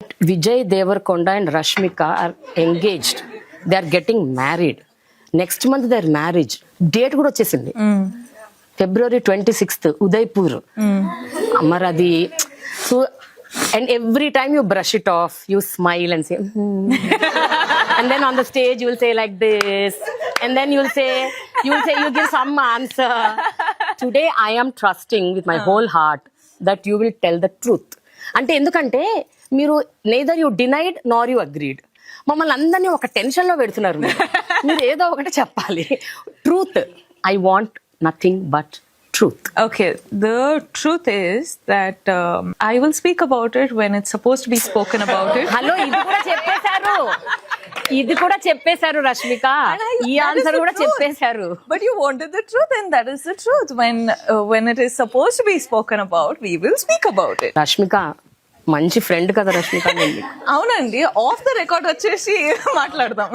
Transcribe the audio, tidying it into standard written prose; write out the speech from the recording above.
Vijay Devarkonda and Rashmika are engaged. They are getting married. Next month their marriage. Date కూడా వచ్చేసింది. February 26th, Udaipur. Amaradi. So, and every time you brush it off, you smile and say, and then on the stage you will say like this, and then you give some answer. Today I am trusting with my whole heart that you will tell the truth. అంటే ఎందుకంటే మీరు neither you denied nor you agreed. మమ్మల్ని అందరినీ ఒక tension లో పెడుతున్నారు. మీరు ఏదో ఒకటి చెప్పాలి. Truth. I want nothing but truth. Okay, the truth is that I will speak about it when it's supposed to be spoken about it. Hello, ఇది కూడా చెప్పేశారు రష్మిక. ఈ ఆన్సర్ కూడా చెప్పేశారు. But you wanted the truth, and that is the truth. When it is supposed to be spoken about, we will speak about it. Rashmika మంచి friend కదా రష్మిక. అవునండి, of the record వచ్చేసి మాట్లాడదాం.